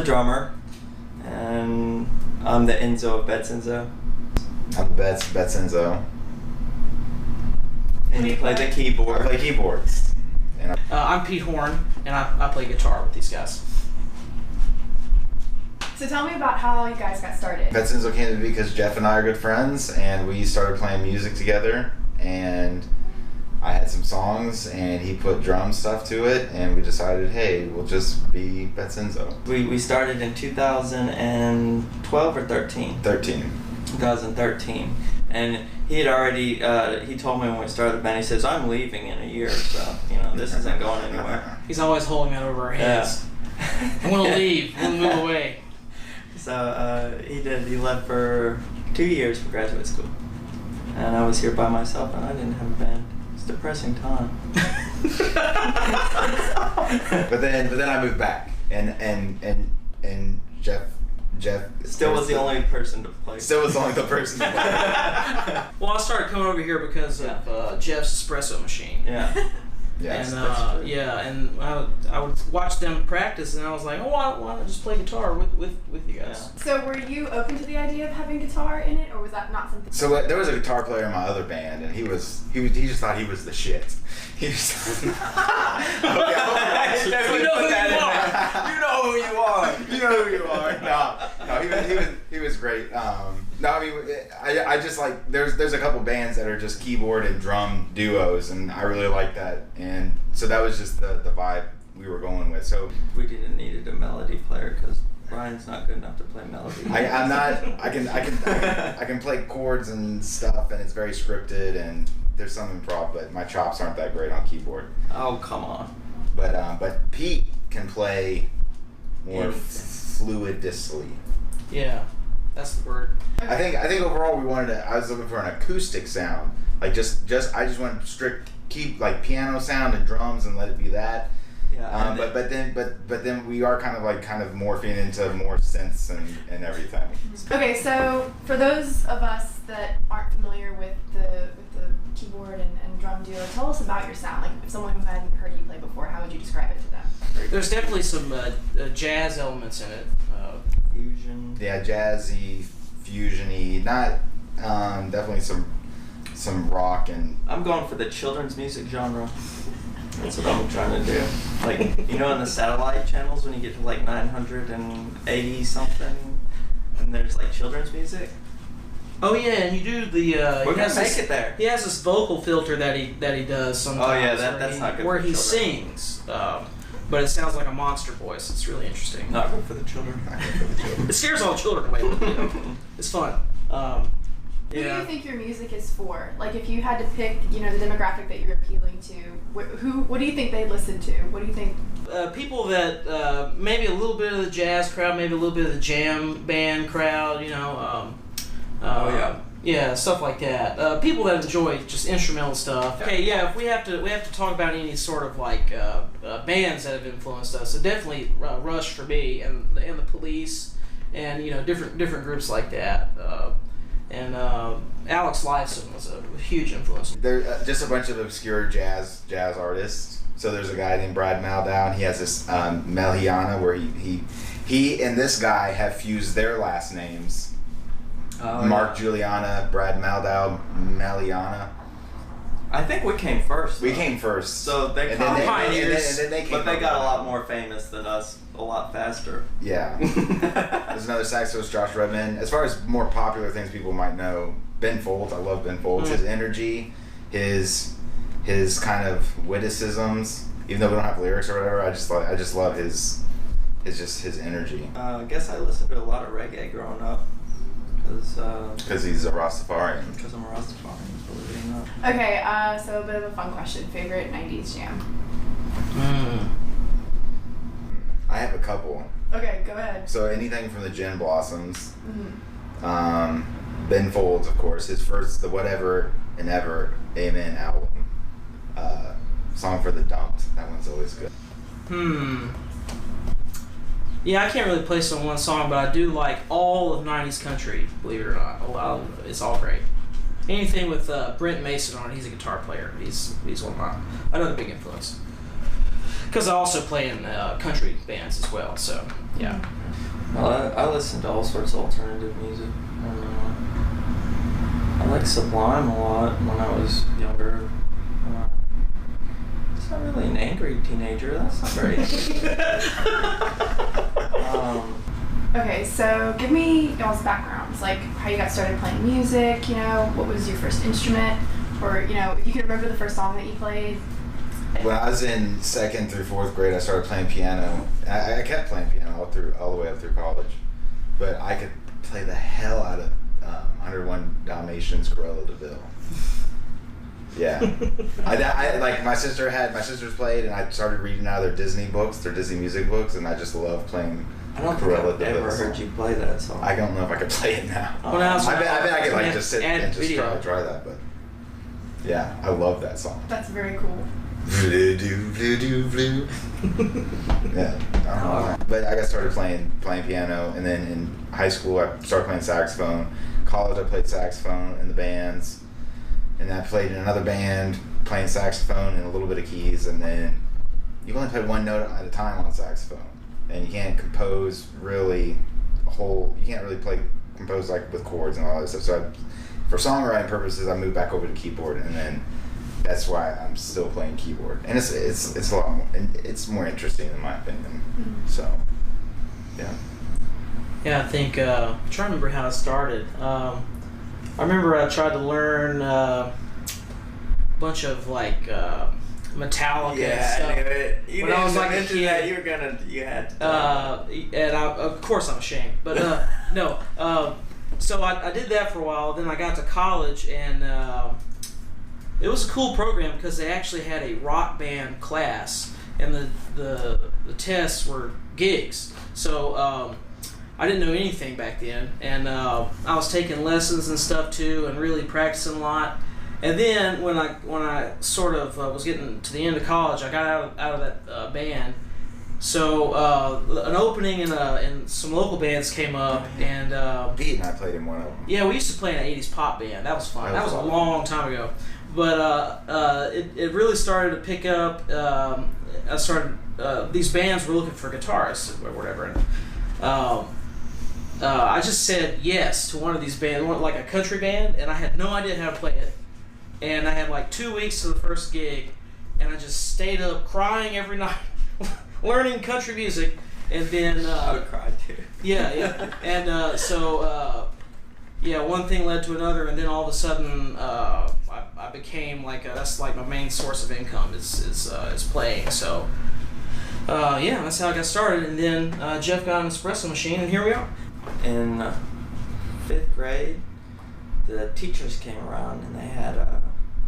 drummer, and I'm the Enzo of Betzenzo. I'm Betzenzo. And you play the keyboard. I play keyboards. And I'm Pete Horn, and I play guitar with these guys. So tell me about how you guys got started. Betzenzo came to be because Jeff and I are good friends, and we started playing music together, and I had some songs, and he put drum stuff to it, and we decided, hey, we'll just be Betzenzo. We started in 2012 or 13? 2013. And he had already, he told me when we started the band, he says, I'm leaving in a year, so, this isn't going anywhere. He's always holding that over our heads. Yeah. I want to leave. I want to move away. So he did. He left for 2 years for graduate school. And I was here by myself, and I didn't have a band. It's a depressing time. but then I moved back, and Jeff still was the only person to play. Still was only the person to play. Well, I started coming over here because of Jeff's espresso machine. Yeah. Yes, and and I would watch them practice, and I was like, oh, why not just play guitar with you guys? Yeah. So were you open to the idea of having guitar in it, or was that not something? So there was a guitar player in my other band, and he just thought he was the shit. He was. You know who you are. You know who you are. No, he was great. No, I mean, I just like there's a couple bands that are just keyboard and drum duos, and I really like that, and so that was just the vibe we were going with. So we didn't need a melody player because Brian's not good enough to play melody. I'm not. I can play chords and stuff, and it's very scripted, and there's some improv, but my chops aren't that great on keyboard. Oh, come on. But Pete can play more fluidly. Yeah, that's the word. I think overall I was looking for an acoustic sound. Like I just went strict piano sound and drums and let it be that. Yeah. But then we are kind of morphing into more synths and everything. Okay, so for those of us that aren't familiar with the keyboard and drum duo, tell us about your sound. Like if someone who hadn't heard you play before, how would you describe it to them? There's definitely some jazz elements in it. Fusion. Yeah, jazzy, fusiony. Not definitely some rock and. I'm going for the children's music genre. That's what I'm trying to do. Like, in the satellite channels when you get to 980 something, and there's children's music. Oh yeah, and you do the. We're gonna make it there. He has this vocal filter that he does sometimes. Oh yeah, that's not good. Where for he children. sings, but it sounds like a monster voice. It's really interesting. Not good for the children. It scares all children away. It's fun. Who do you think your music is for? Like, if you had to pick, the demographic that you're appealing to, what do you think they listen to? What do you think? People that maybe a little bit of the jazz crowd, maybe a little bit of the jam band crowd. Yeah, stuff like that. People that enjoy just instrumental stuff. Okay, yeah. If we have to talk about any sort of bands that have influenced us, so definitely Rush for me, and the Police, and different groups like that. And Alex Lifeson was a huge influence. They're just a bunch of obscure jazz artists. So there's a guy named Brad Maldau, and he has this Meliana where he and this guy have fused their last names. Mark Juliana, Brad Maldau, Meliana. I think we came first. We came first. So they pioneers, and then they came but they got a lot more famous than us, a lot faster. Yeah. There's another saxophonist, Josh Redman. As far as more popular things people might know, Ben Folds. I love Ben Folds. His energy, his kind of witticisms. Even though we don't have lyrics or whatever, I just love his energy. I guess I listened to a lot of reggae growing up. Because he's a Rastafarian. Because I'm a Rastafarian, believe it or not. Okay, so a bit of a fun question. Favorite 90s jam? I have a couple. Okay, go ahead. So anything from the Gin Blossoms. Ben Folds, of course. His first, the Whatever and Ever Amen album. Song for the Dumped. That one's always good. Yeah, I can't really place on one song, but I do like all of 90s country, believe it or not. It's all great. Anything with Brent Mason on it, he's a guitar player. He's one of another big influence. Because I also play in country bands as well, so yeah. Well, I listen to all sorts of alternative music. I like Sublime a lot when I was younger. It's not really an angry teenager. That's not great. Okay, so give me y'all's backgrounds, like how you got started playing music, what was your first instrument, or, if you can remember the first song that you played. When I was in 2nd through 4th grade, I started playing piano. I kept playing piano all the way up through college, but I could play the hell out of 101 Dalmatians, Cruella de Vil. Yeah, I like my sisters played, and I started reading out of their Disney books, their Disney music books, and I just love playing. I don't think I've ever heard you play that song. I don't know if I could play it now. I bet I could like just sit and just try that, but yeah, I love that song. That's very cool. Yeah, I don't know. But I got started playing piano, and then in high school I started playing saxophone. College I played saxophone in the bands, and then I played in another band playing saxophone and a little bit of keys, and then you only play one note at a time on saxophone, and you can't compose really compose like with chords and all that stuff. So for songwriting purposes, I moved back over to keyboard, and then that's why I'm still playing keyboard, and it's a lot more, and it's more interesting in my opinion. Mm-hmm. So, yeah. Yeah, I think I'm trying to remember how it started. I remember I tried to learn a bunch of like Metallica and stuff. I knew it. When I was like a kid, that you had to. And of course I'm ashamed, but no. So I did that for a while. Then I got to college, and it was a cool program because they actually had a rock band class, and the tests were gigs. So I didn't know anything back then, and I was taking lessons and stuff too, and really practicing a lot. And then when I sort of was getting to the end of college, I got out of that band. So an opening in some local bands came up, and Pete and I played in one of them. Yeah, we used to play in an 80s pop band. That was fun. That was a long time ago. But it really started to pick up. I started these bands were looking for guitarists or whatever, and I just said yes to one of these bands, like a country band, and I had no idea how to play it. And I had like 2 weeks to the first gig, and I just stayed up crying every night, learning country music, and then I would cry too. Yeah, and so one thing led to another, and then all of a sudden I became like that's like my main source of income is playing. So that's how I got started, and then Jeff got an espresso machine, and here we are. In 5th grade, the teachers came around, and they had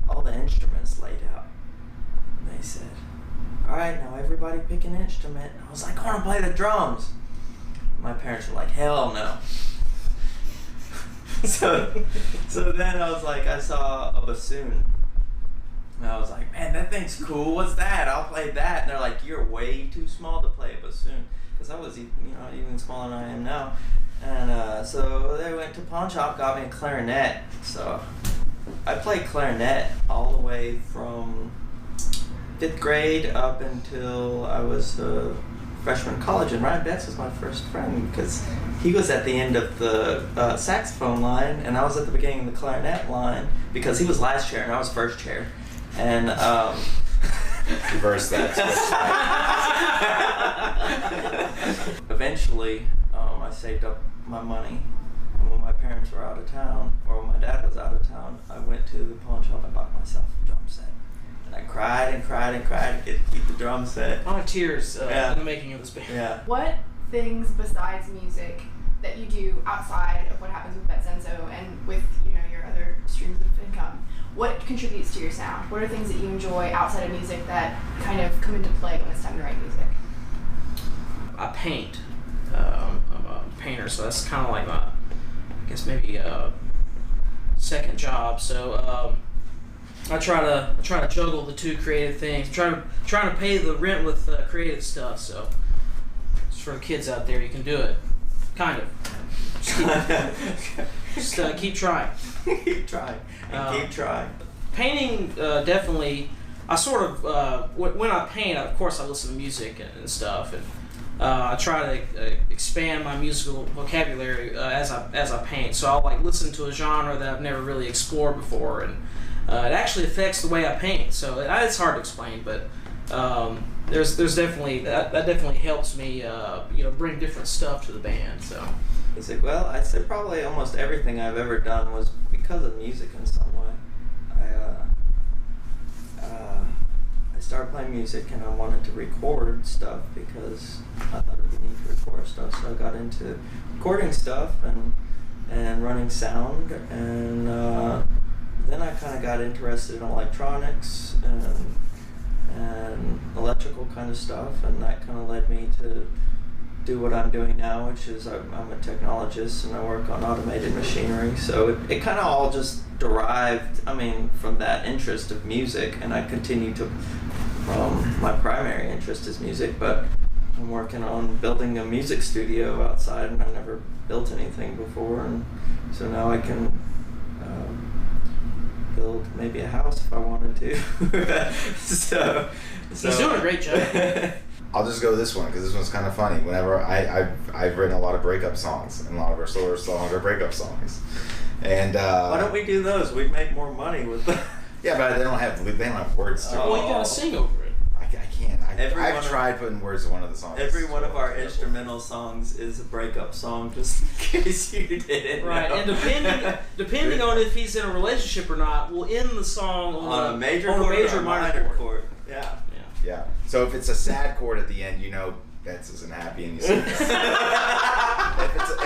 all the instruments laid out. And they said, "All right, now everybody pick an instrument." I was like, "I want to play the drums." My parents were like, "Hell no." So then I was like, I saw a bassoon, and I was like, "Man, that thing's cool. What's that? I'll play that." And they're like, "You're way too small to play a bassoon," because I was even smaller than I am now. And so they went to pawn shop, got me a clarinet. So I played clarinet all the way from 5th grade up until I was a freshman in college. And Ryan Betts was my first friend because he was at the end of the saxophone line, and I was at the beginning of the clarinet line because he was last chair and I was first chair. And reverse that. Eventually, I saved up my money, and when my parents were out of town, or when my dad was out of town, I went to the pawn shop and bought myself a drum set. And I cried and cried and cried to keep the drum set. A lot of tears in the making of this band. Yeah. What things besides music that you do outside of what happens with Betzenzo and with your other streams of income, what contributes to your sound? What are things that you enjoy outside of music that kind of come into play when it's time to write music? I paint. I'm a painter, so that's kind of like my, I guess maybe second job. So I try to juggle the two creative things. Trying to pay the rent with creative stuff. So just for the kids out there, you can do it. Kind of. Just keep trying. Keep trying. And keep trying. Painting, definitely. I sort of when I paint, of course, I listen to music and stuff, and I try to expand my musical vocabulary as I paint. So I'll like listen to a genre that I've never really explored before, and it actually affects the way I paint. So it's hard to explain, but there's definitely that definitely helps me bring different stuff to the band. So is it, well, I'd say probably almost everything I've ever done was because of music in some way. I started playing music and I wanted to record stuff because I thought it'd be neat to record stuff. So I got into recording stuff and running sound, and then I kind of got interested in electronics and electrical kind of stuff, and that kind of led me to do what I'm doing now, which is I'm a technologist and I work on automated machinery. So it kind of all just derived, from that interest of music, and I continue to, my primary interest is music, but I'm working on building a music studio outside, and I've never built anything before, and so now I can build maybe a house if I wanted to. so he's doing a great job. I'll just go with this one because this one's kind of funny. Whenever I've written a lot of breakup songs, and a lot of our slower songs are breakup songs. And why don't we do those? We'd make more money with them. Yeah, but they don't have words to. Well, you gotta sing over it. I can't. I've tried putting words to one of the songs. Every one of our instrumental songs is a breakup song, just in case you didn't right, know. And depending on if he's in a relationship or not, we'll end the song on a major chord or a minor chord. Yeah. So if it's a sad chord at the end, Betz isn't happy, and you sing it. if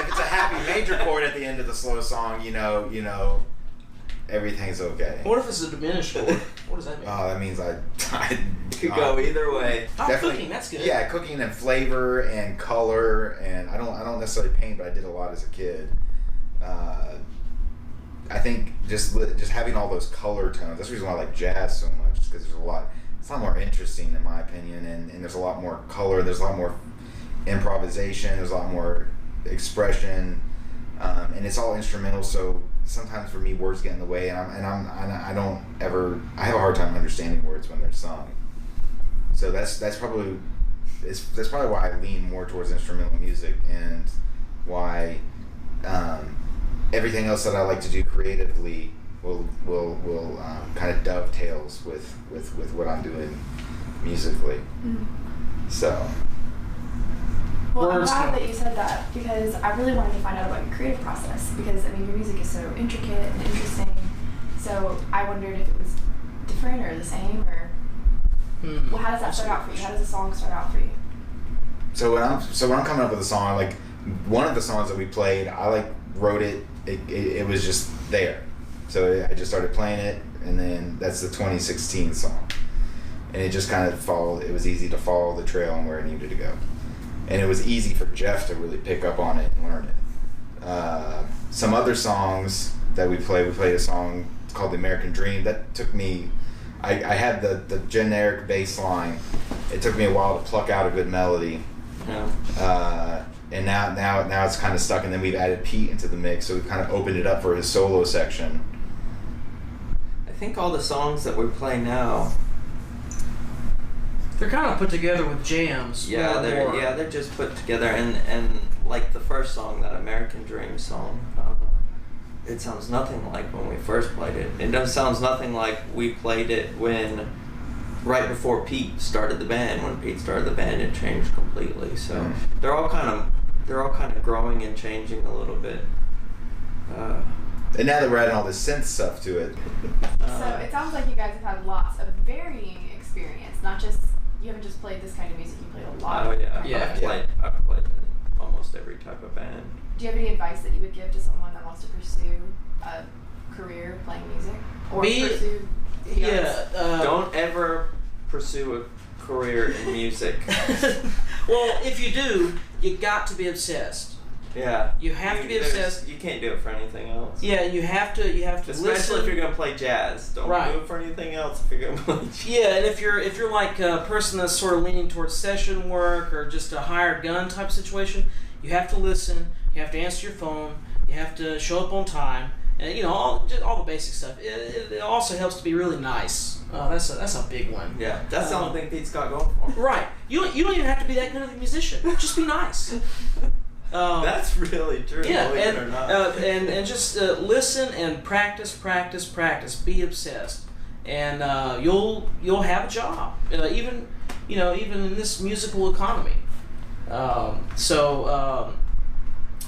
it's a happy major chord at the end of the slow song, everything's okay. What if it's a diminished chord? What does that mean? Oh, that means I could go either way. Cooking, that's good. Yeah, cooking and flavor and color, and I don't necessarily paint, but I did a lot as a kid. I think just having all those color tones. That's the reason why I like jazz so much, because there's a lot. It's a lot more interesting in my opinion, and there's a lot more color. There's a lot more improvisation. There's a lot more expression, and it's all instrumental. So sometimes for me, words get in the way, and I have a hard time understanding words when they're sung. So that's probably why I lean more towards instrumental music, and why everything else that I like to do creatively will kind of dovetails with what I'm doing musically. Mm-hmm. So. Well, I'm glad that you said that, because I really wanted to find out about your creative process, because your music is so intricate and interesting. So I wondered if it was different or the same, or well, how does that start out for you? How does a song start out for you? So when I'm coming up with a song, like one of the songs that we played, I wrote it. It was just there. So I just started playing it, and then that's the 2016 song. And it just kind of followed. It was easy to follow the trail and where it needed to go. And it was easy for Jeff to really pick up on it and learn it. Some other songs that we played a song called The American Dream. That took me, I had the generic bass line. It took me a while to pluck out a good melody. Yeah. And now it's kind of stuck, and then we've added Pete into the mix, so we've kind of opened it up for his solo section. I think all the songs that we play now, they're kind of put together with jams. Yeah, they're just put together, and like the first song, that American Dream song, it sounds nothing like when we first played it. It sounds nothing like we played it right before Pete started the band. When Pete started the band, it changed completely. So they're all kind of growing and changing a little bit. And now that we're adding all this synth stuff to it. So it sounds like you guys have had lots of varying experience, not just. You haven't just played this kind of music, you played a lot. Oh yeah. I've played in almost every type of band. Do you have any advice that you would give to someone that wants to pursue a career playing music? Or pursue the arts? Don't ever pursue a career in music. Well, if you do, you got to be obsessed. Yeah. You have to be obsessed. You can't do it for anything else. Yeah, you have to Especially listen. If you're gonna play jazz. Don't do it for anything else if you're gonna play jazz. Yeah, and if you're like a person that's sort of leaning towards session work or just a hired gun type situation, you have to listen, you have to answer your phone, you have to show up on time, and all the basic stuff. It also helps to be really nice. That's a big one. Yeah, that's the only thing Pete's got going for him. Right. You don't even have to be that good of a musician. Just be nice. That's really true. Yeah, believe it or not. and just listen and practice. Be obsessed, and you'll have a job. Even in this musical economy.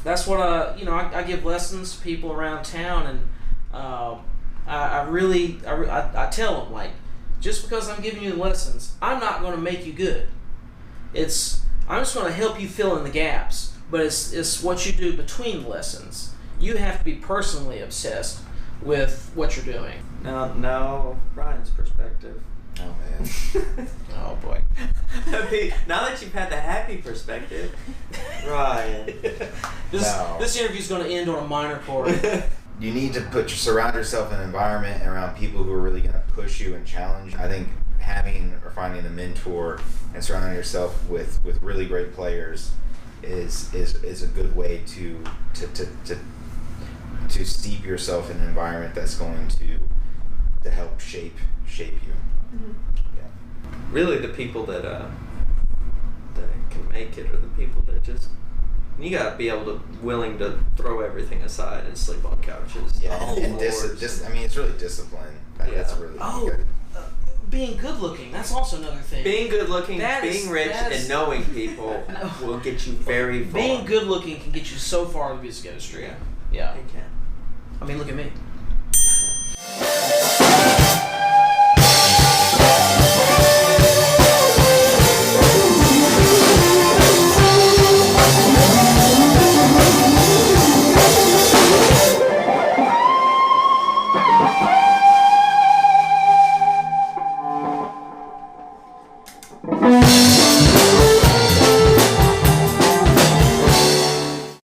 That's what I give lessons to people around town, and I tell them, like, just because I'm giving you the lessons, I'm not going to make you good. I'm just going to help you fill in the gaps. But it's what you do between lessons. You have to be personally obsessed with what you're doing. Now, Ryan's perspective. Oh man. Oh boy. Now that you've had the happy perspective, Ryan. This interview's going to end on a minor chord. You need to surround yourself in an environment around people who are really going to push you and challenge. I think having or finding a mentor and surrounding yourself with really great players is a good way to steep yourself in an environment that's going to help shape you. Mm-hmm. Yeah. Really, the people that can make it are the people that just. You gotta be willing to throw everything aside and sleep on couches. Yeah, and it's really discipline. That's really good. Being good looking, that's also another thing. Being good looking, being rich, and knowing people will get you very far. Being good looking can get you so far in the music industry. Yeah. It can. I mean, look at me.